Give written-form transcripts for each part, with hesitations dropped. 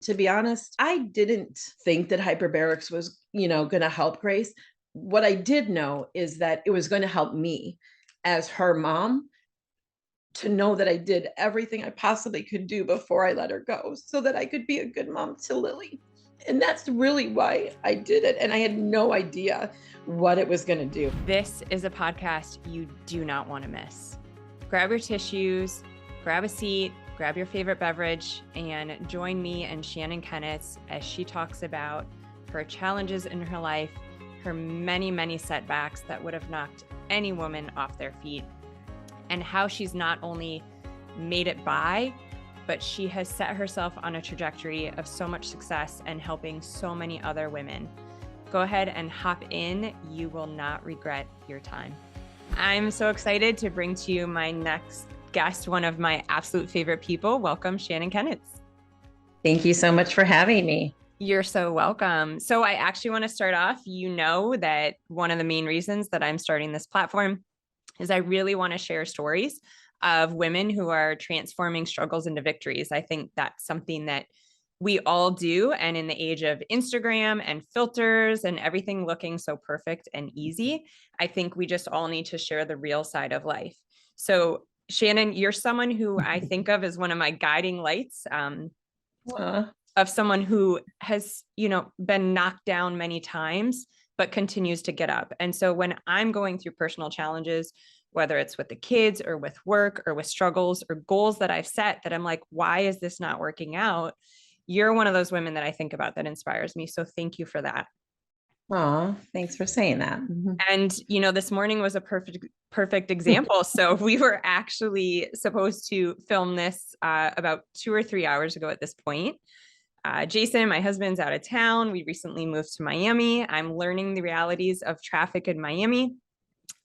To be honest, I didn't think that hyperbarics was, going to help Grace. What I did know is that it was going to help me as her mom to know that I did everything I possibly could do before I let her go so that I could be a good mom to Lily. And that's really why I did it. And I had no idea what it was going to do. This is a podcast you do not want to miss. Grab your tissues, grab a seat, grab your favorite beverage, and join me and Shannon Kenitz as she talks about her challenges in her life, her many, many setbacks that would have knocked any woman off their feet, and how she's not only made it by, but she has set herself on a trajectory of so much success and helping so many other women. Go ahead and hop in. You will not regret your time. I'm so excited to bring to you my next guest, one of my absolute favorite people. Welcome, Shannon Kenitz. Thank you so much for having me. You're so welcome. So I actually want to start off, that one of the main reasons that I'm starting this platform is I really want to share stories of women who are transforming struggles into victories. I think that's something that we all do. And in the age of Instagram and filters and everything looking so perfect and easy, I think we just all need to share the real side of life. So Shannon, you're someone who I think of as one of my guiding lights, of someone who has, been knocked down many times, but continues to get up. And so when I'm going through personal challenges, whether it's with the kids or with work or with struggles or goals that I've set that I'm like, why is this not working out? You're one of those women that I think about that inspires me. So thank you for that. Oh, thanks for saying that. And, this morning was a perfect example. So we were actually supposed to film this about 2 or 3 hours ago at this point. Jason, my husband's out of town. We recently moved to Miami. I'm learning the realities of traffic in Miami.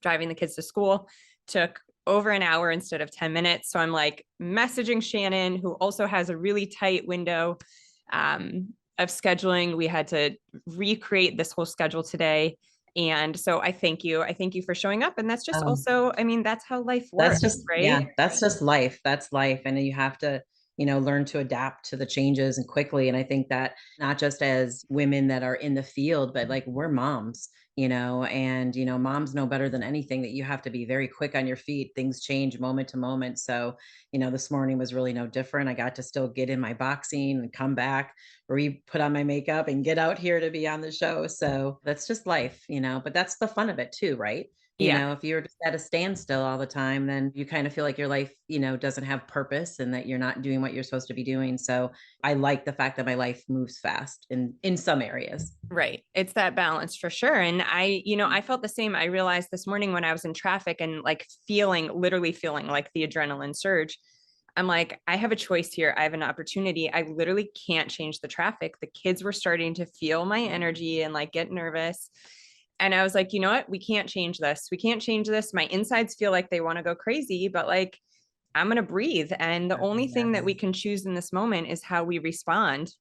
Driving the kids to school took over an hour instead of 10 minutes. So I'm like messaging Shannon, who also has a really tight window of scheduling. We had to recreate this whole schedule today. And so I thank you. I thank you for showing up. And that's just also, that's how life works, right? Yeah, that's just life. That's life. And you have to, learn to adapt to the changes and quickly. And I think that not just as women that are in the field, but like we're moms, and, moms know better than anything that you have to be very quick on your feet. Things change moment to moment. So, this morning was really no different. I got to still get in my boxing and come back, put on my makeup and get out here to be on the show. So that's just life, but that's the fun of it too, right? If you're just at a standstill all the time, then you kind of feel like your life, doesn't have purpose and that you're not doing what you're supposed to be doing. So I like the fact that my life moves fast in some areas. Right. It's that balance for sure. And I felt the same. I realized this morning when I was in traffic and like literally feeling like the adrenaline surge. I'm like, I have a choice here. I have an opportunity. I literally can't change the traffic. The kids were starting to feel my energy and like get nervous. And I was like, you know what? We can't change this. We can't change this. My insides feel like they want to go crazy, but like, I'm going to breathe. And the only thing that we can choose in this moment is how we respond.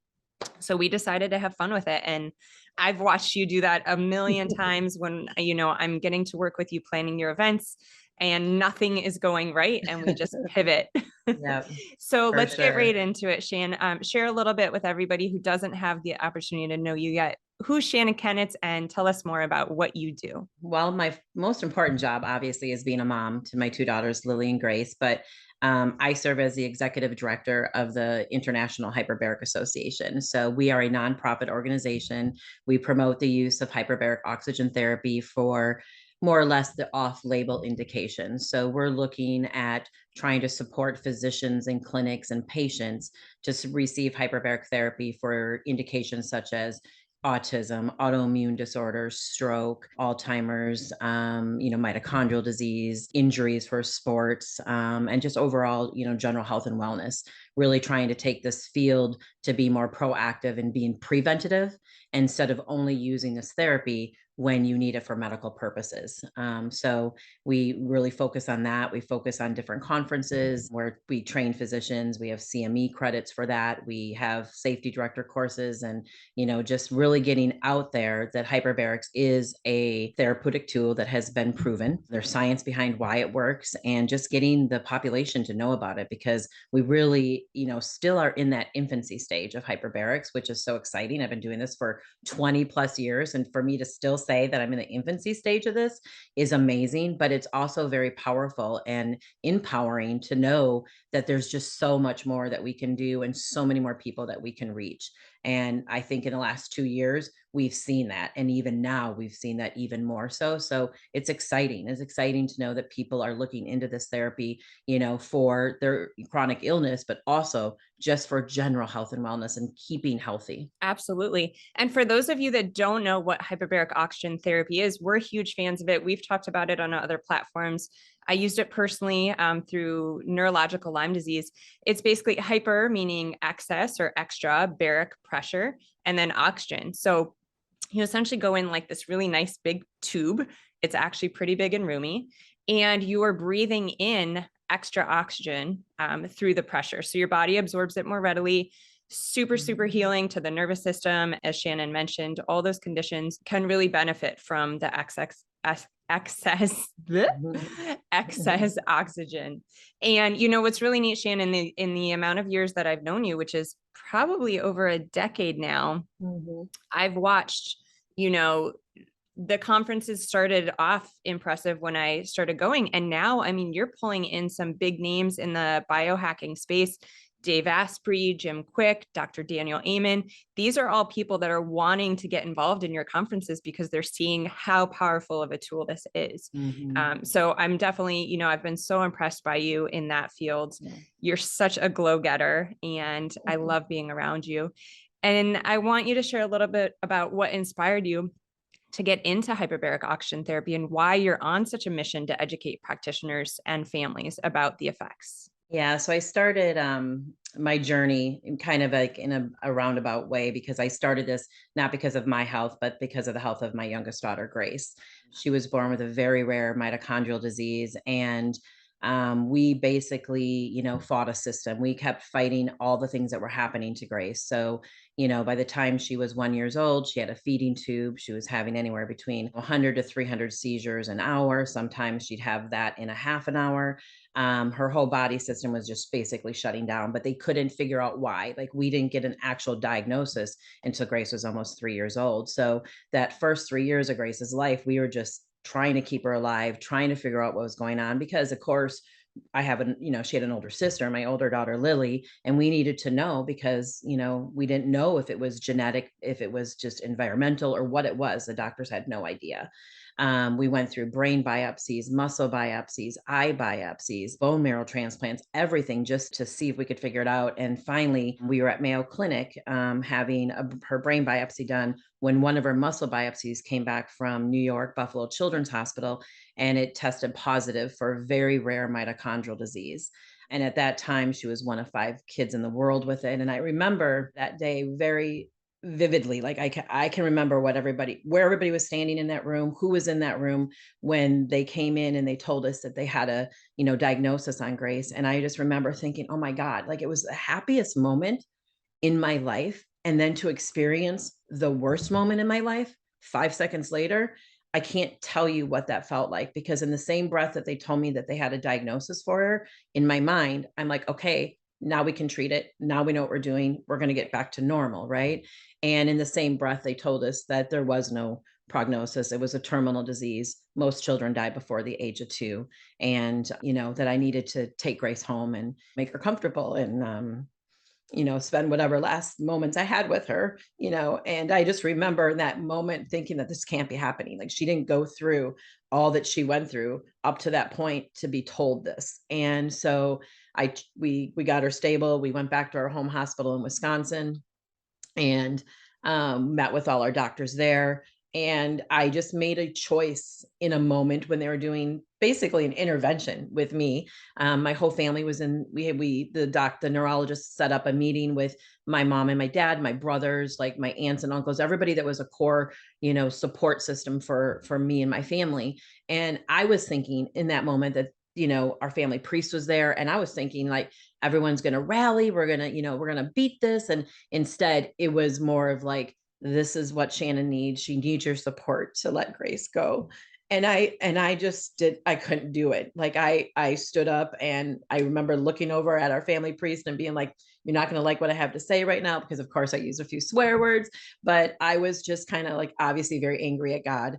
So we decided to have fun with it. And I've watched you do that a million times when, I'm getting to work with you planning your events and nothing is going right. And we just pivot. Yeah. So let's get right into it, Shan. Share a little bit with everybody who doesn't have the opportunity to know you yet. Who's Shannon Kenitz, and tell us more about what you do. Well, my most important job, obviously, is being a mom to my two daughters, Lily and Grace. But I serve as the executive director of the International Hyperbaric Association. So we are a nonprofit organization. We promote the use of hyperbaric oxygen therapy for more or less the off-label indications. So we're looking at trying to support physicians and clinics and patients to receive hyperbaric therapy for indications such as autism, autoimmune disorders, stroke, Alzheimer's, mitochondrial disease, injuries for sports, and just overall, general health and wellness. Really trying to take this field to be more proactive and being preventative instead of only using this therapy when you need it for medical purposes. So we really focus on that. We focus on different conferences where we train physicians. We have CME credits for that. We have safety director courses and, just really getting out there that hyperbarics is a therapeutic tool that has been proven. There's science behind why it works and just getting the population to know about it because we really we, still are in that infancy stage of hyperbarics, which is so exciting. I've been doing this for 20 plus years. And for me to still say that I'm in the infancy stage of this is amazing, but it's also very powerful and empowering to know that there's just so much more that we can do and so many more people that we can reach. And I think in the last 2 years, we've seen that. And even now, we've seen that even more so. So it's exciting. It's exciting to know that people are looking into this therapy, for their chronic illness, but also just for general health and wellness and keeping healthy. Absolutely. And for those of you that don't know what hyperbaric oxygen therapy is, we're huge fans of it. We've talked about it on other platforms. I used it personally through neurological Lyme disease. It's basically hyper, meaning excess or extra, baric pressure, and then oxygen. So you essentially go in like this really nice big tube. It's actually pretty big and roomy. And you are breathing in extra oxygen through the pressure. So your body absorbs it more readily. Super, super healing to the nervous system. As Shannon mentioned, all those conditions can really benefit from the excess oxygen. And what's really neat, Shannon, in the amount of years that I've known you, which is probably over a decade now, I've watched, the conferences started off impressive when I started going. And now, I mean, you're pulling in some big names in the biohacking space. Dave Asprey, Jim Quick, Dr. Daniel Amen. These are all people that are wanting to get involved in your conferences because they're seeing how powerful of a tool this is. So I'm definitely, I've been so impressed by you in that field. Yeah. You're such a glow-getter, and I love being around you. And I want you to share a little bit about what inspired you to get into hyperbaric oxygen therapy and why you're on such a mission to educate practitioners and families about the effects. Yeah, so I started my journey in kind of like in a roundabout way, because I started this not because of my health, but because of the health of my youngest daughter, Grace. She was born with a very rare mitochondrial disease, and we basically, fought a system. We kept fighting all the things that were happening to Grace. So, by the time she was 1 year old, she had a feeding tube. She was having anywhere between 100 to 300 seizures an hour. Sometimes she'd have that in a half an hour. Her whole body system was just basically shutting down, but they couldn't figure out why. Like, we didn't get an actual diagnosis until Grace was almost 3 years old. So that first 3 years of Grace's life, we were just trying to keep her alive, trying to figure out what was going on, because of course I have she had an older sister, my older daughter, Lily, and we needed to know because, we didn't know if it was genetic, if it was just environmental or what it was. The doctors had no idea. We went through brain biopsies, muscle biopsies, eye biopsies, bone marrow transplants, everything just to see if we could figure it out. And finally, we were at Mayo Clinic having her brain biopsy done when one of her muscle biopsies came back from New York Buffalo Children's Hospital, and it tested positive for very rare mitochondrial disease. And at that time, she was one of 5 kids in the world with it. And I remember that day very vividly. Like, I can remember where everybody was standing in that room, who was in that room when they came in and they told us that they had a, diagnosis on Grace. And I just remember thinking, oh my God, like, it was the happiest moment in my life. And then to experience the worst moment in my life 5 seconds later, I can't tell you what that felt like, because in the same breath that they told me that they had a diagnosis for her, in my mind, I'm like, okay, now we can treat it. Now we know what we're doing. We're going to get back to normal. Right. And in the same breath, they told us that there was no prognosis. It was a terminal disease. Most children die before the age of 2. And, that I needed to take Grace home and make her comfortable and, spend whatever last moments I had with her, and I just remember in that moment thinking that this can't be happening. Like, she didn't go through all that she went through up to that point to be told this. And so we got her stable. We went back to our home hospital in Wisconsin and met with all our doctors there. And I just made a choice in a moment when they were doing basically an intervention with me. My whole family was in, the neurologist set up a meeting with my mom and my dad, my brothers, like my aunts and uncles, everybody that was a core, support system for me and my family. And I was thinking in that moment that, our family priest was there. And I was thinking like, everyone's going to rally. We're going to beat this. And instead it was more of like, this is what Shannon needs. She needs your support to let Grace go. And I just did, I couldn't do it. Like I stood up, and I remember looking over at our family priest and being like, you're not going to like what I have to say right now, because of course I use a few swear words, but I was just kind of like obviously very angry at God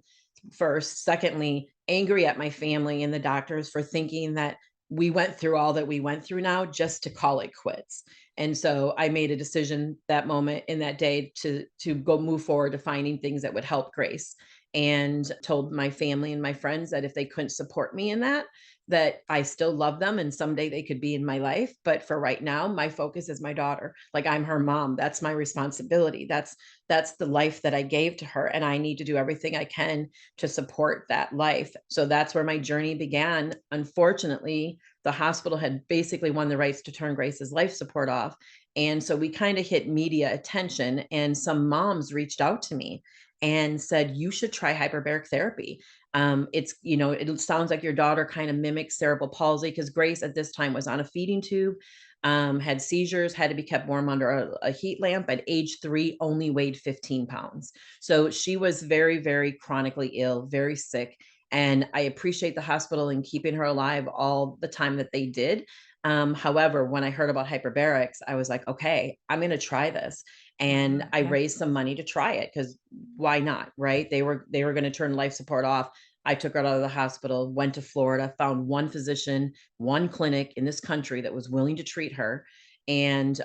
first. Secondly, angry at my family and the doctors for thinking that we went through all that we went through now just to call it quits. And so I made a decision that moment in that day to go move forward to finding things that would help Grace, and told my family and my friends that if they couldn't support me in that, that I still love them and someday they could be in my life. But for right now, my focus is my daughter. Like, I'm her mom. That's my responsibility. That's the life that I gave to her. And I need to do everything I can to support that life. So that's where my journey began. Unfortunately, the hospital had basically won the rights to turn Grace's life support off. And so we kind of hit media attention, and some moms reached out to me and said, you should try hyperbaric therapy. It's, it sounds like your daughter kind of mimics cerebral palsy, because Grace at this time was on a feeding tube, had seizures, had to be kept warm under a heat lamp. At age 3, only weighed 15 pounds. So she was very, very chronically ill, very sick. And I appreciate the hospital in keeping her alive all the time that they did. However, when I heard about hyperbarics, I was like, okay, I'm going to try this. And I Yeah. raised some money to try it, because why not? Right. They were going to turn life support off. I took her out of the hospital, went to Florida, found one physician, one clinic in this country that was willing to treat her. And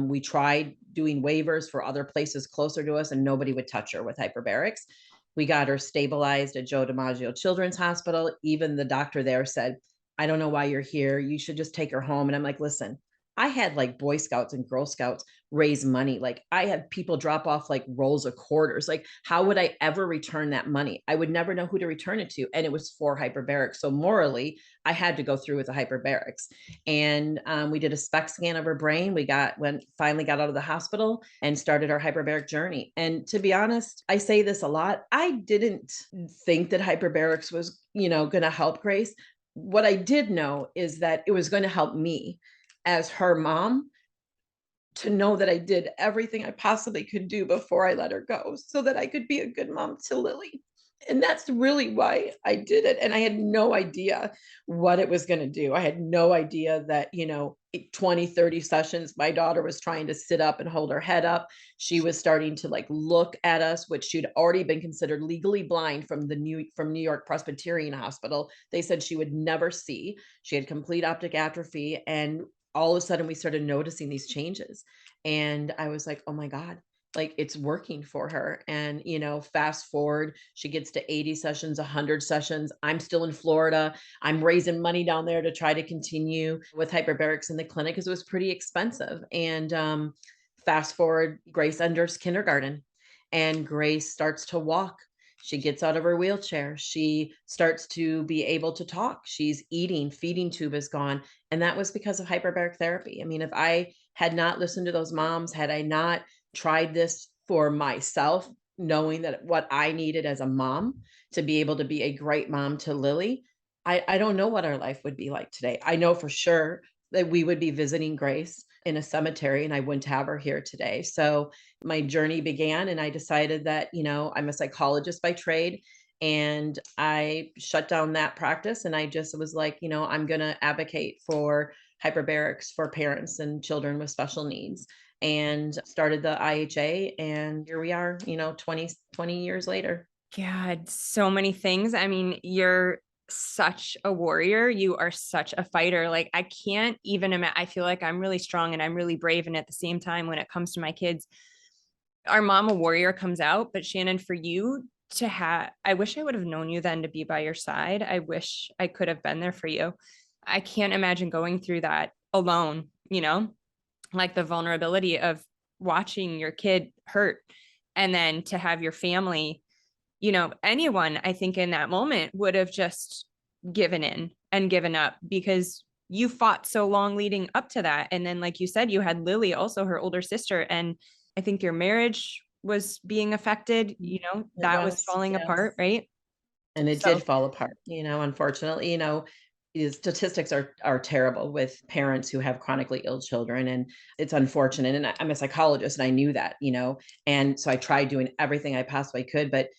we tried doing waivers for other places closer to us, and nobody would touch her with hyperbarics. We got her stabilized at Joe DiMaggio Children's Hospital. Even the doctor there said, I don't know why you're here. You should just take her home. And I'm like, listen, I had like Boy Scouts and Girl Scouts raise money. Like, I had people drop off like rolls of quarters. Like, how would I ever return that money? I would never know who to return it to. And it was for hyperbarics. So morally, I had to go through with the hyperbarics. And we did a SPECT scan of her brain. Finally got out of the hospital and started our hyperbaric journey. And to be honest, I say this a lot. I didn't think that hyperbarics was, going to help Grace. What I did know is that it was going to help me as her mom, to know that I did everything I possibly could do before I let her go, so that I could be a good mom to Lily. And that's really why I did it. And I had no idea what it was going to do. I had no idea that, 20, 30 sessions, my daughter was trying to sit up and hold her head up. She was starting to like look at us, which she'd already been considered legally blind from New York Presbyterian Hospital. They said she would never see. She had complete optic atrophy. And all of a sudden we started noticing these changes, and I was like, oh my God, like, it's working for her. And fast forward, she gets to 80 sessions, 100 sessions. I'm still in Florida. I'm raising money down there to try to continue with hyperbarics in the clinic, because it was pretty expensive. And fast forward, Grace enters kindergarten, and Grace starts to walk. She gets out of her wheelchair. She starts to be able to talk. She's eating, feeding tube is gone. And that was because of hyperbaric therapy. I mean, if I had not listened to those moms, had I not tried this for myself, knowing that what I needed as a mom to be able to be a great mom to Lily, I don't know what our life would be like today. I know for sure that we would be visiting Grace in a cemetery, and I wouldn't have her here today. So my journey began, and I decided that, I'm a psychologist by trade, and I shut down that practice. And I just was like, I'm going to advocate for hyperbarics for parents and children with special needs, and started the IHA. And here we are, 20 years later. God, so many things. I mean, you're such a warrior. You are such a fighter. Like, I can't even imagine. I feel like I'm really strong and I'm really brave. And at the same time, when it comes to my kids, our mama warrior comes out. But Shannon, for you to have, I wish I would have known you then to be by your side. I wish I could have been there for you. I can't imagine going through that alone, like the vulnerability of watching your kid hurt, and then to have your family, anyone, I think in that moment would have just given in and given up, because you fought so long leading up to that. And then, like you said, you had Lily, also her older sister. And I think your marriage was being affected, It that was was, falling yes. apart, right? And it did So fall apart, unfortunately. statistics are terrible with parents who have chronically ill children, and it's unfortunate. And I'm a psychologist, and I knew that, and so I tried doing everything I possibly could, but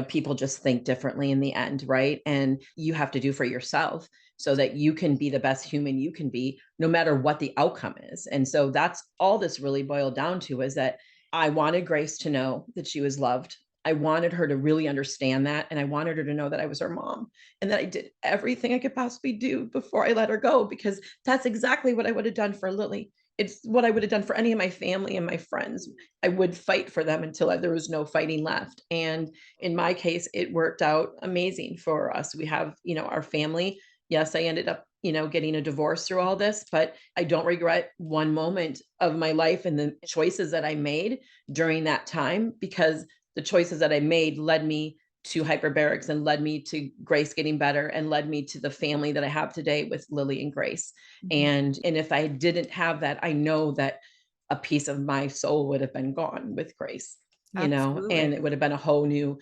people just think differently in the end, right? And you have to do for yourself so that you can be the best human you can be, no matter what the outcome is. And so that's all this really boiled down to, is that I wanted Grace to know that she was loved. I wanted her to really understand that. And I wanted her to know that I was her mom, and that I did everything I could possibly do before I let her go, because that's exactly what I would have done for Lily. It's what I would have done for any of my family and my friends. I would fight for them until there was no fighting left. And in my case, it worked out amazing for us. We have, our family. Yes, I ended up, getting a divorce through all this, but I don't regret one moment of my life and the choices that I made during that time, because the choices that I made led me to hyperbarics, and led me to Grace getting better, and led me to the family that I have today with Lily and Grace. Mhm. And if I didn't have that, I know that a piece of my soul would have been gone with Grace, and Absolutely. it would have been a whole new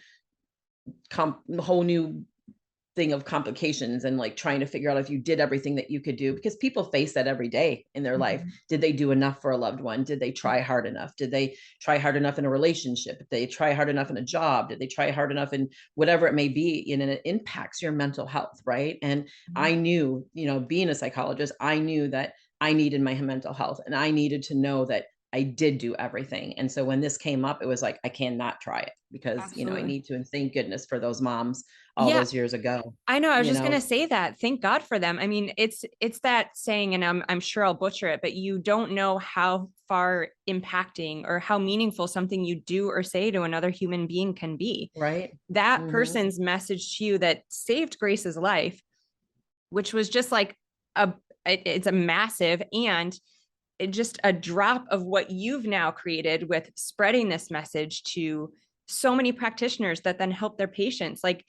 thing of complications, and like trying to figure out if you did everything that you could do, because people face that every day in their life. Mhm. Did they do enough for a loved one? Did they try hard enough? Did they try hard enough in a relationship? Did they try hard enough in a job? Did they try hard enough in whatever it may be? And it impacts your mental health, right? And Mhm. I knew, being a psychologist, I knew that I needed my mental health, and I needed to know that I did do everything. And so when this came up, it was like, I cannot try it, because, I Absolutely. need to. And thank goodness for those moms all Yeah, those years ago, I know. I was you just know? gonna say that. Thank God for them. I mean, it's that saying, and I'm sure I'll butcher it, but you don't know how far impacting or how meaningful something you do or say to another human being can be. Right? That Mhm. person's message to you that saved Grace's life, which was just like a it's a massive, and just a drop of what you've now created with spreading this message to so many practitioners that then help their patients. Like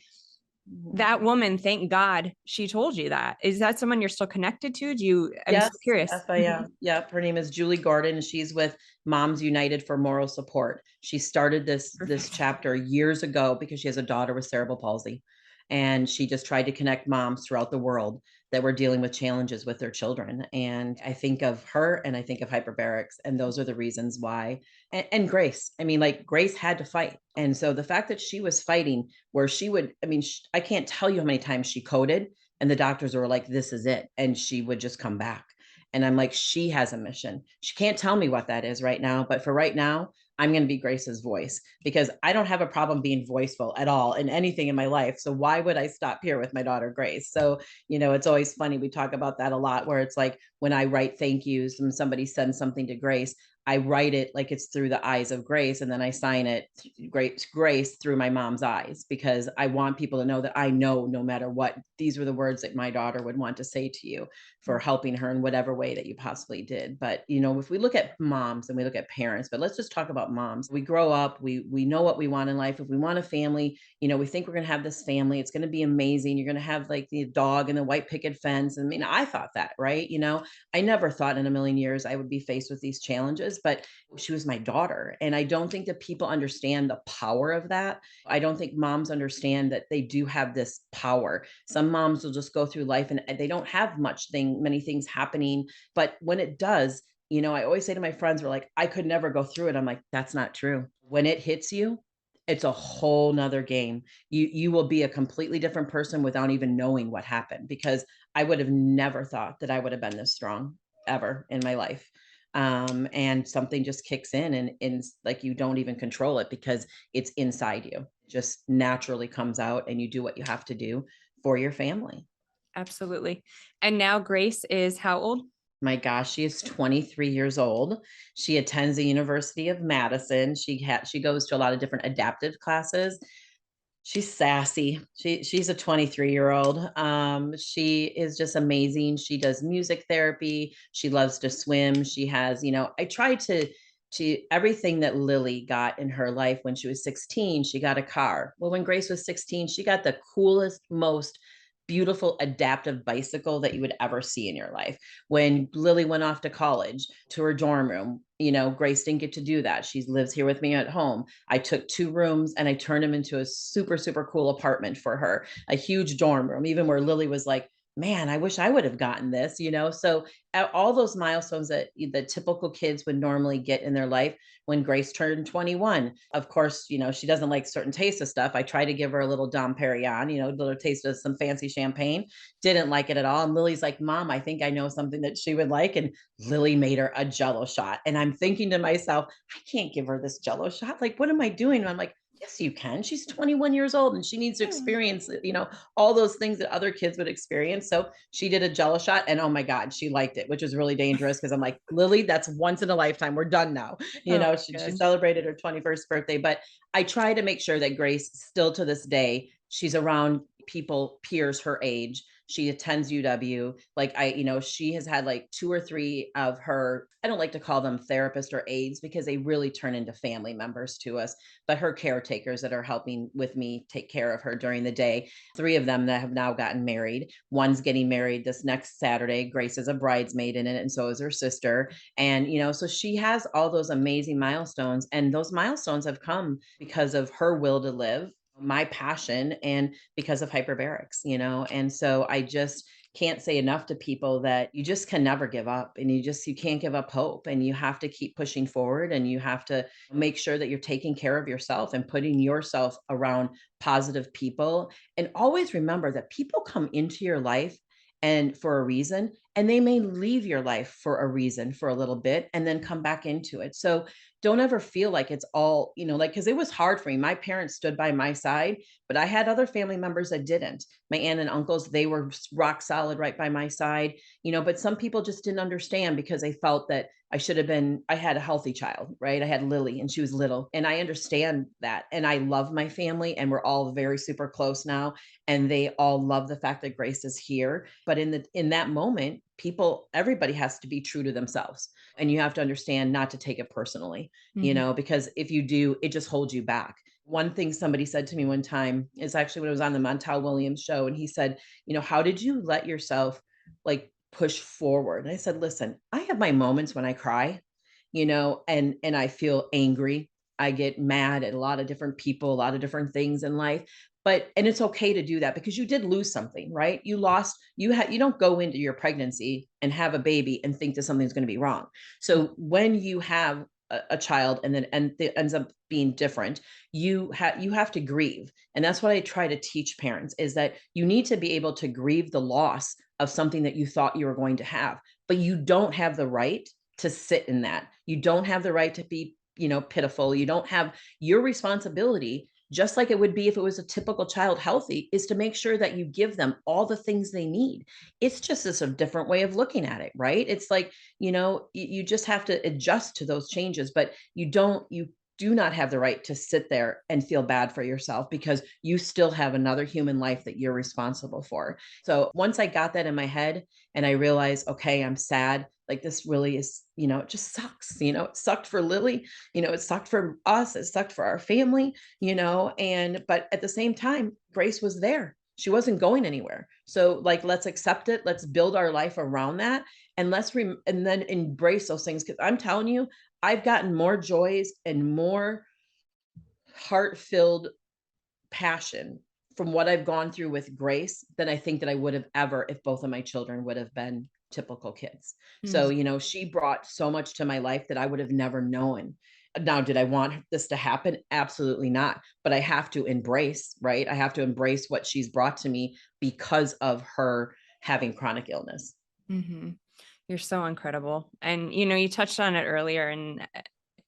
Mhm. that woman, thank God she told you that. Is that someone you're still connected to? I'm so Yes, curious. yes, I am. Yep, her name is Julie Gordon, and she's with Moms United for Moral Support. She started this Perfect. chapter years ago because she has a daughter with cerebral palsy, and she just tried to connect moms throughout the world that were dealing with challenges with their children. And I think of her, and I think of hyperbarics, and those are the reasons why. And Grace, I mean, like, Grace had to fight, and so the fact that she was fighting, where she would, I mean, I can't tell you how many times she coded, and the doctors were like, this is it. And she would just come back. And I'm like, she has a mission. She can't tell me what that is right now. But for right now, I'm going to be Grace's voice, because I don't have a problem being voiceful at all in anything in my life. So why would I stop here with my daughter, Grace? So, it's always funny. We talk about that a lot, where it's like when I write thank yous and somebody sends something to Grace, I write it like it's through the eyes of Grace, and then I sign it Grace through my mom's eyes, because I want people to know that I know, no matter what, these were the words that my daughter would want to say to you for helping her in whatever way that you possibly did. But if we look at moms and we look at parents, but let's just talk about moms. We grow up, we know what we want in life. If we want a family, we think we're going to have this family, it's going to be amazing. You're going to have like the dog and the white picket fence. I mean, I thought that, right? I never thought in a million years I would be faced with these challenges, but she was my daughter. And I don't think that people understand the power of that. I don't think moms understand that they do have this power. Some moms will just go through life and they don't have many things happening. But when it does, I always say to my friends, we're like, I could never go through it. I'm like, that's not true. When it hits you, it's a whole nother game. You will be a completely different person without even knowing what happened, because I would have never thought that I would have been this strong ever in my life. And something just kicks in, and like, you don't even control it, because it's inside you. It just naturally comes out, and you do what you have to do for your family. Absolutely. And now Grace is how old? My gosh, she is 23 years old. She attends the University of Madison. She goes to a lot of different adaptive classes. She's sassy. She's a 23-year-old. She is just amazing. She does music therapy. She loves to swim. She has, I try to everything that Lily got in her life. When she was 16, she got a car. Well, when Grace was 16, she got the coolest, most beautiful adaptive bicycle that you would ever see in your life. When Lily went off to college, to her dorm room, Grace didn't get to do that. She lives here with me at home. I took 2 rooms and I turned them into a super, super cool apartment for her, a huge dorm room, even where Lily was like, man, I wish I would have gotten this, So all those milestones that the typical kids would normally get in their life. When Grace turned 21, of course, she doesn't like certain tastes of stuff. I try to give her a little Dom Perignon, a little taste of some fancy champagne. Didn't like it at all. And Lily's like, Mom, I think I know something that she would like. And Lily made her a Jello shot. And I'm thinking to myself, I can't give her this Jello shot. Like, what am I doing? And I'm like, yes, you can. She's 21 years old and she needs to experience, all those things that other kids would experience. So she did a Jello shot, and oh my God, she liked it, which was really dangerous because I'm like, Lily, that's once in a lifetime. We're done now. Oh my She God. celebrated her 21st birthday, but I try to make sure that Grace, still to this day, she's around people, peers her age. She attends UW. Like she has had like two or three of her, I don't like to call them therapists or aides because they really turn into family members to us, but her caretakers that are helping with me take care of her during the day. Three of them that have now gotten married. One's getting married this next Saturday. Grace is a bridesmaid in it, and so is her sister. And, so she has all those amazing milestones. And those milestones have come because of her will to live, my passion, and because of hyperbarics, And so I just can't say enough to people that you just can never give up, and you can't give up hope, and you have to keep pushing forward, and you have to make sure that you're taking care of yourself and putting yourself around positive people. And always remember that people come into your life and for a reason, and they may leave your life for a reason for a little bit and then come back into it. So don't ever feel like it's all, like, because it was hard for me. My parents stood by my side, but I had other family members that didn't. My aunt and uncles, they were rock solid right by my side, but some people just didn't understand because they felt that I had a healthy child, right? I had Lily and she was little, and I understand that. And I love my family, and we're all very super close now. And they all love the fact that Grace is here. But in that moment, everybody has to be true to themselves. And you have to understand not to take it personally, Mhm. because if you do, it just holds you back. One thing somebody said to me one time is actually when it was on the Montel Williams show, and he said, how did you let yourself like push forward? And I said, listen, I have my moments when I cry, and I feel angry. I get mad at a lot of different people, a lot of different things in life. And it's okay to do that because you did lose something, right? You don't go into your pregnancy and have a baby and think that something's going to be wrong. So when you have a child and it ends up being different, you have to grieve. And that's what I try to teach parents, is that you need to be able to grieve the loss of something that you thought you were going to have, but you don't have the right to sit in that. You don't have the right to be, pitiful. You don't have your responsibility, just like it would be if it was a typical child healthy, is to make sure that you give them all the things they need. It's just a different way of looking at it, right? It's like, you just have to adjust to those changes, but you do not have the right to sit there and feel bad for yourself because you still have another human life that you're responsible for. So once I got that in my head and I realized, okay, I'm sad, like this really is, it just sucks. It sucked for Lily, it sucked for us, it sucked for our family, but at the same time, Grace was there. She wasn't going anywhere. So like, let's accept it. Let's build our life around that. And and then embrace those things. Cause I'm telling you, I've gotten more joys and more heart-filled passion from what I've gone through with Grace than I think that I would have ever if both of my children would have been typical kids. So, Mm. she brought so much to my life that I would have never known. Now, did I want this to happen? Absolutely not. But I have to embrace, right? I have to embrace what she's brought to me because of her having chronic illness. Mhm. You're so incredible. And, you touched on it earlier, and,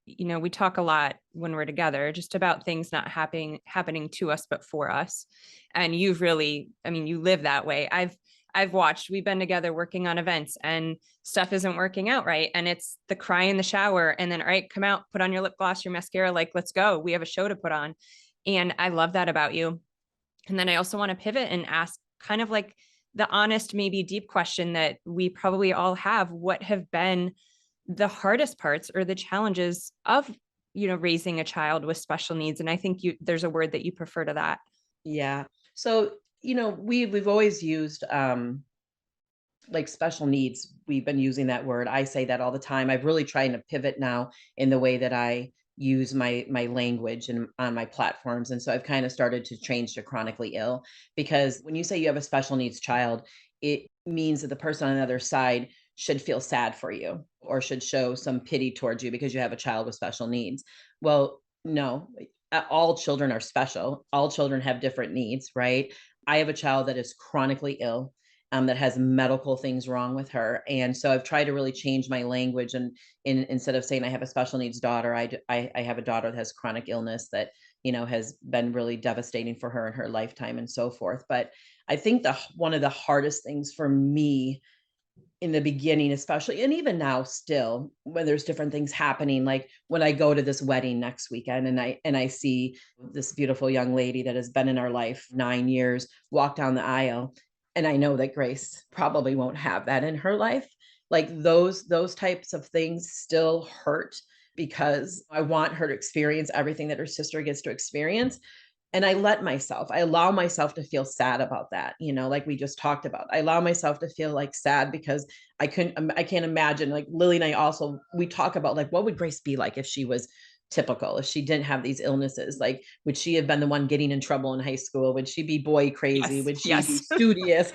we talk a lot when we're together just about things not happening to us, but for us. And you've really, I mean, you live that way. I've watched, we've been together working on events and stuff isn't working out right. And it's the cry in the shower and then, all right, come out, put on your lip gloss, your mascara, like, let's go. We have a show to put on. And I love that about you. And then I also want to pivot and ask kind of like the honest, maybe deep question that we probably all have. What have been the hardest parts or the challenges of, raising a child with special needs? And I think there's a word that you prefer to that. Yeah. So, we've always used like special needs. We've been using that word. I say that all the time. I've really trying to pivot now in the way that I use my language and on my platforms. And so I've kind of started to change to chronically ill, because when you say you have a special needs child, it means that the person on the other side should feel sad for you or should show some pity towards you because you have a child with special needs. Well, no, all children are special. All children have different needs, right? I have a child that is chronically ill, that has medical things wrong with her. And so I've tried to really change my language, and instead of saying I have a special needs daughter, I have a daughter that has chronic illness that, has been really devastating for her in her lifetime and so forth. But I think one of the hardest things for me in the beginning, especially, and even now still, when there's different things happening, like when I go to this wedding next weekend and I see this beautiful young lady that has been in our life 9 years walk down the aisle, and I know that Grace probably won't have that in her life. Like those types of things still hurt because I want her to experience everything that her sister gets to experience. And I allow myself to feel sad about that, like we just talked about. I allow myself to feel like sad because I can't imagine, like Lily and I also, we talk about like, what would Grace be like if she was typical, if she didn't have these illnesses? Like, would she have been the one getting in trouble in high school? Would she be boy crazy? Yes. Would she be Yes. studious?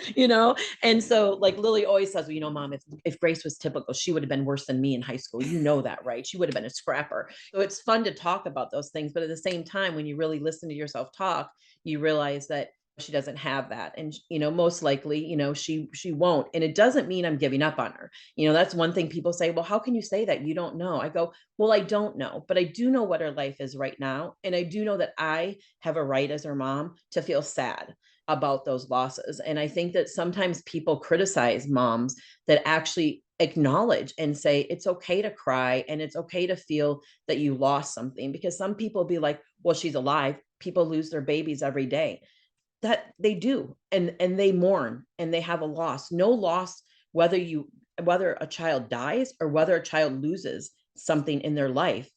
And so like Lily always says, well, mom, if Grace was typical, she would have been worse than me in high school. You know that, right? She would have been a scrapper. So it's fun to talk about those things. But at the same time, when you really listen to yourself talk, you realize that she doesn't have that. And, most likely, she won't. And it doesn't mean I'm giving up on her. That's one thing people say, well, how can you say that? You don't know. I go, well, I don't know, but I do know what her life is right now. And I do know that I have a right as her mom to feel sad about those losses. And I think that sometimes people criticize moms that actually acknowledge and say it's okay to cry and it's okay to feel that you lost something, because some people be like, well, she's alive. People lose their babies every day. That they do, and they mourn and they have a loss. No loss, whether a child dies or whether a child loses something in their life,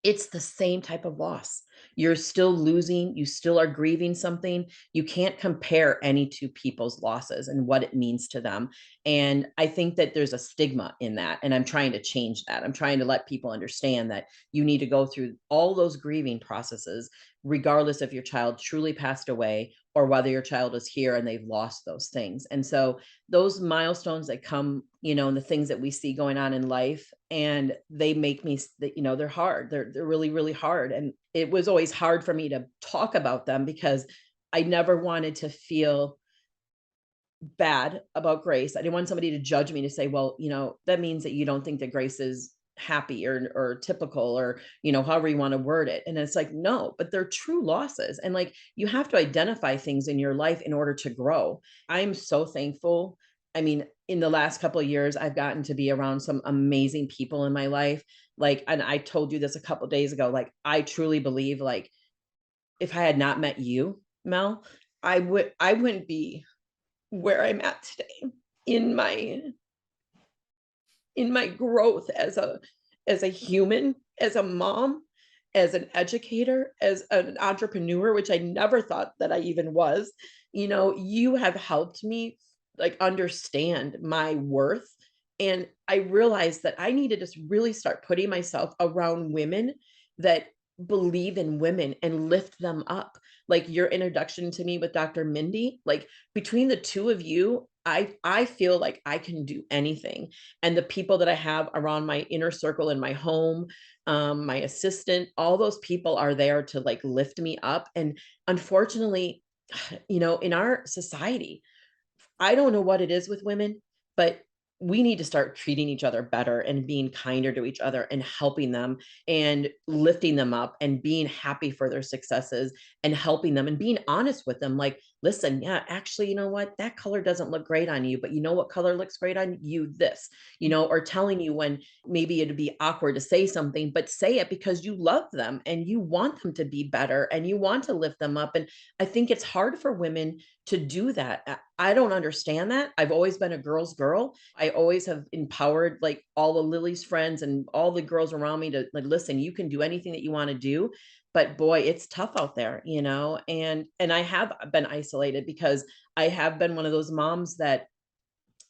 it's the same type of loss. You're still losing, you still are grieving something. You can't compare any two people's losses and what it means to them. And I think that there's a stigma in that. And I'm trying to change that. I'm trying to let people understand that you need to go through all those grieving processes, regardless if your child truly passed away or whether your child is here and they've lost those things. And so those milestones that come, and the things that we see going on in life, and they make me, they're hard. They're really, really hard. And it was always hard for me to talk about them because I never wanted to feel bad about Grace. I didn't want somebody to judge me to say, well, that means that you don't think that Grace is happy or typical, or however you want to word it. And it's like, no, but they're true losses, and like you have to identify things in your life in order to grow. I'm so thankful. I mean, in the last couple of years I've gotten to be around some amazing people in my life. Like, and I told you this a couple of days ago, like I truly believe, like, if I had not met you, Mel, I wouldn't be where I'm at today in my growth as a human, as a mom, as an educator, as an entrepreneur, which I never thought that I even was. You have helped me like understand my worth. And I realized that I need to just really start putting myself around women that believe in women and lift them up. Like your introduction to me with Dr. Mindy, like between the two of you, I feel like I can do anything. And the people that I have around my inner circle in my home, my assistant, all those people are there to like lift me up. And unfortunately, in our society, I don't know what it is with women, but we need to start treating each other better and being kinder to each other and helping them and lifting them up and being happy for their successes and helping them and being honest with them. Like, listen, yeah, actually, you know what? That color doesn't look great on you, but you know what color looks great on you? This, or telling you when maybe it'd be awkward to say something, but say it because you love them and you want them to be better and you want to lift them up. And I think it's hard for women to do that. I don't understand that. I've always been a girl's girl. I always have empowered like all of Lily's friends and all the girls around me to like, listen, you can do anything that you want to do. But boy, it's tough out there, and I have been isolated because I have been one of those moms that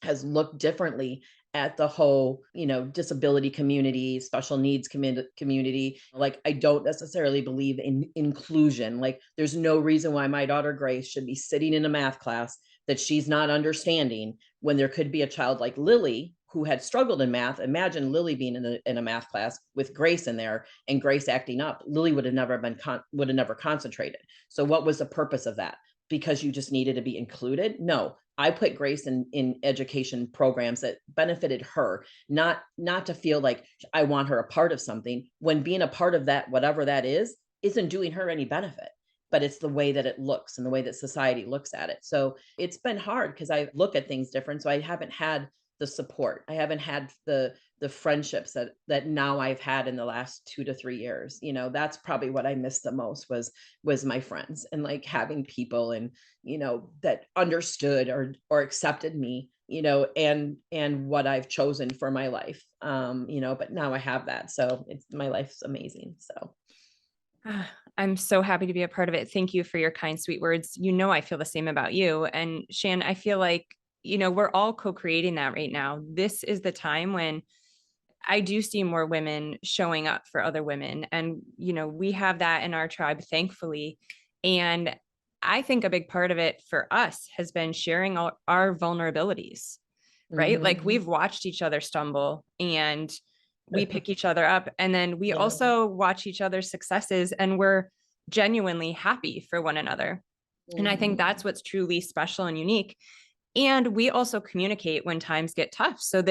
has looked differently at the whole, disability community, special needs community. Like, I don't necessarily believe in inclusion. Like, there's no reason why my daughter Grace should be sitting in a math class that she's not understanding when there could be a child like Lily who had struggled in math. Imagine Lily being in a math class with Grace in there and Grace acting up. Lily would have never concentrated. So what was the purpose of that? Because you just needed to be included? No, I put Grace in education programs that benefited her, not to feel like I want her a part of something, when being a part of that, whatever that is, isn't doing her any benefit, but it's the way that it looks and the way that society looks at it. So it's been hard because I look at things different. So I haven't had the support. I haven't had the friendships that now I've had in the last 2 to 3 years. That's probably what I missed the most was my friends, and like having people and that understood or accepted me, and what I've chosen for my life. But now I have that. So my life's amazing. So I'm so happy to be a part of it. Thank you for your kind, sweet words. I feel the same about you. And Shan, I feel like, we're all co-creating that right now. This is the time when I do see more women showing up for other women. And, we have that in our tribe, thankfully. And I think a big part of it for us has been sharing our vulnerabilities, right? mm-hmm. Like we've watched each other stumble and we pick each other up. And then we also watch each other's successes and we're genuinely happy for one another. Mm-hmm. And I think that's what's truly special and unique. And we also communicate when times get tough. So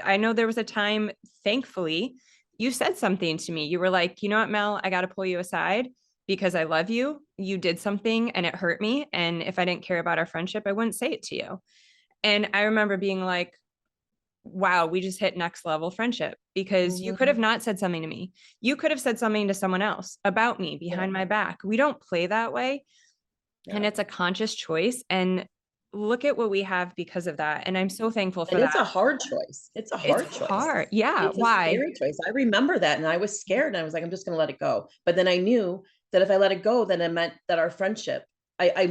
I know there was a time, thankfully, you said something to me. You were like, you know what, Mel, I got to pull you aside because I love you. You did something and it hurt me. And if I didn't care about our friendship, I wouldn't say it to you. And I remember being like, wow, we just hit next level friendship, because you could have not said something to me. You could have said something to someone else about me behind my back. We don't play that way. And it's a conscious choice. And look at what we have because of that. And I'm so thankful for that. It's a hard choice. It's a hard choice. Hard. Yeah. It's a scary choice. I remember that. And I was scared and I was like, I'm just going to let it go. But then I knew that if I let it go, then it meant that our friendship, I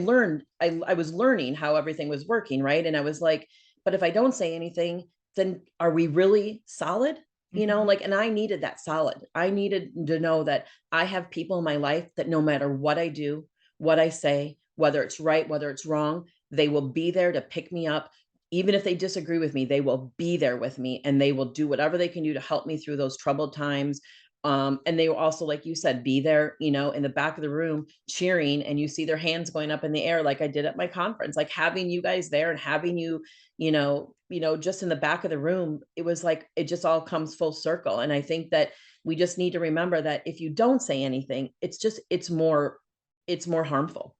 was learning how everything was working. Right. And I was like, but if I don't say anything, then are we really solid? And I needed that solid. I needed to know that I have people in my life that no matter what I do, what I say, whether it's right, whether it's wrong, they will be there to pick me up. Even if they disagree with me, they will be there with me and they will do whatever they can do to help me through those troubled times. And they will also, like you said, be there, in the back of the room cheering, and you see their hands going up in the air, like I did at my conference, like having you guys there and having you, just in the back of the room. It was like, it just all comes full circle. And I think that we just need to remember that if you don't say anything, it's more harmful,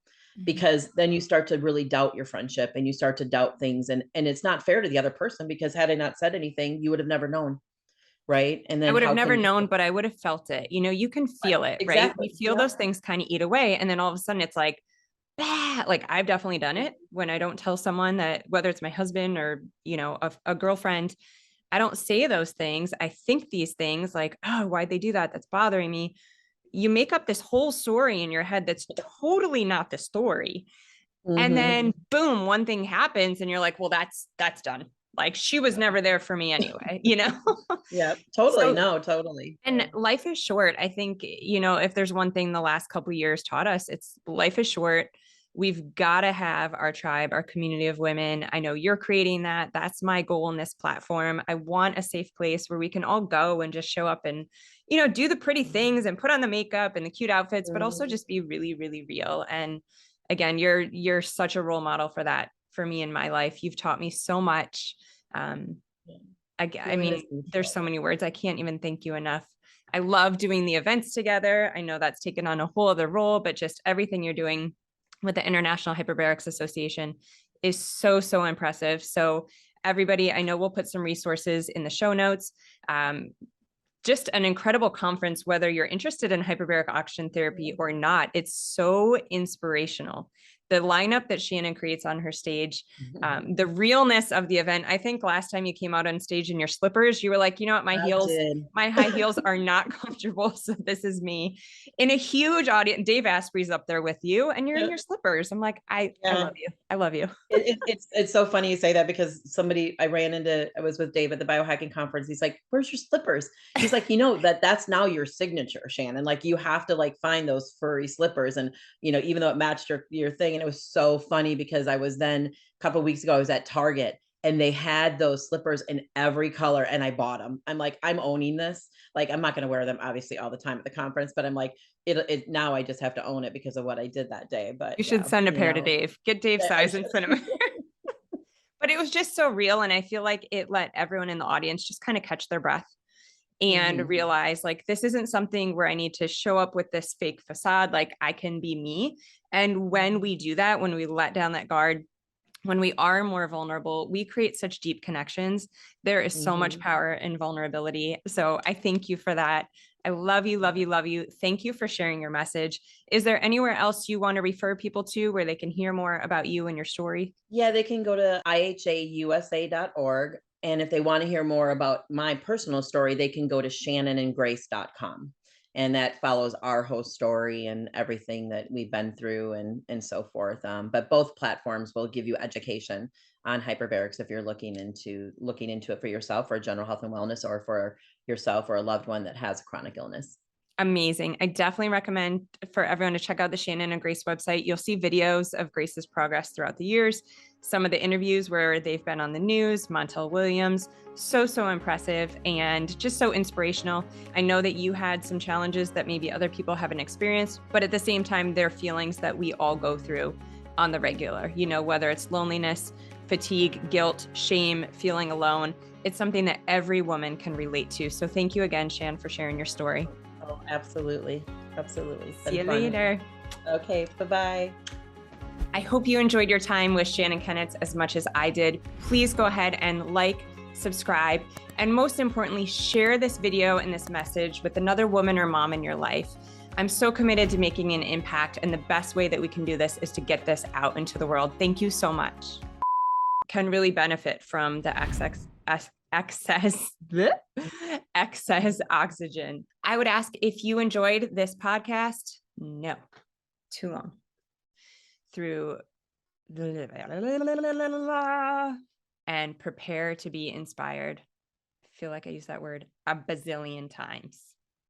because then you start to really doubt your friendship and you start to doubt things. And it's not fair to the other person, because had I not said anything, you would have never known. Right. And then I would have never known, but I would have felt it. You can feel it, right? We feel those things kind of eat away. And then all of a sudden it's like, bah! Like I've definitely done it when I don't tell someone, that whether it's my husband or, a girlfriend, I don't say those things. I think these things like, oh, why'd they do that? That's bothering me. You make up this whole story in your head that's totally not the story. And then boom, one thing happens and you're like, well, that's done. Like she was never there for me anyway, Yeah, totally. No, totally. And life is short. I think, if there's one thing the last couple of years taught us, it's life is short. We've got to have our tribe, our community of women. I know you're creating that. That's my goal in this platform. I want a safe place where we can all go and just show up and, do the pretty things and put on the makeup and the cute outfits, but also just be really, really real. And again, you're such a role model for that, for me in my life. You've taught me so much. I mean, there's so many words. I can't even thank you enough. I love doing the events together. I know that's taken on a whole other role, but just everything you're doing with the International Hyperbarics Association is so, so impressive. So everybody, I know we'll put some resources in the show notes. Just an incredible conference, whether you're interested in hyperbaric oxygen therapy or not. It's so inspirational. The lineup that Shannon creates on her stage, the realness of the event. I think last time you came out on stage in your slippers, you were like, you know what, my high heels are not comfortable. So this is me in a huge audience. Dave Asprey's up there with you and you're in your slippers. I'm like, I love you. I love you. It's so funny you say that, because I was with Dave at the biohacking conference. He's like, where's your slippers? He's like, that's now your signature, Shannon. Like you have to like find those furry slippers. And, even though it matched your thing. And it was so funny because I was then a couple of weeks ago, I was at Target and they had those slippers in every color and I bought them. I'm like, I'm owning this. Like, I'm not going to wear them obviously all the time at the conference, but I'm like, it now I just have to own it because of what I did that day. But You should yeah, send a pair to Dave. Get Dave size and send him. But it was just so real. And I feel like it let everyone in the audience just kind of catch their breath and realize like, this isn't something where I need to show up with this fake facade. Like I can be me. And when we do that, when we let down that guard, when we are more vulnerable, we create such deep connections. There is so much power in vulnerability. So I thank you for that. I love you, love you, love you. Thank you for sharing your message. Is there anywhere else you want to refer people to where they can hear more about you and your story? Yeah, they can go to ihausa.org. And if they want to hear more about my personal story, they can go to shannonandgrace.com. And that follows our whole story and everything that we've been through and so forth. But both platforms will give you education on hyperbarics if you're looking into it for yourself or general health and wellness, or for yourself or a loved one that has a chronic illness. Amazing. I definitely recommend for everyone to check out the Shannon and Grace website. You'll see videos of Grace's progress throughout the years, some of the interviews where they've been on the news, Montel Williams, so impressive and just so inspirational. I know that you had some challenges that maybe other people haven't experienced, but at the same time, they're feelings that we all go through on the regular, you know, whether it's loneliness, fatigue, guilt, shame, feeling alone. It's something that every woman can relate to. So thank you again, Shan, for sharing your story. Oh, absolutely. Absolutely. See you later. Okay. Bye-bye. I hope you enjoyed your time with Shannon Kenitz as much as I did. Please go ahead and like, subscribe, and most importantly, share this video and this message with another woman or mom in your life. I'm so committed to making an impact, and the best way that we can do this is to get this out into the world. Thank you so much. Can really benefit from the excess oxygen. I would ask if you enjoyed this podcast. No, too long. Through and prepare to be inspired. I feel like I use that word a bazillion times.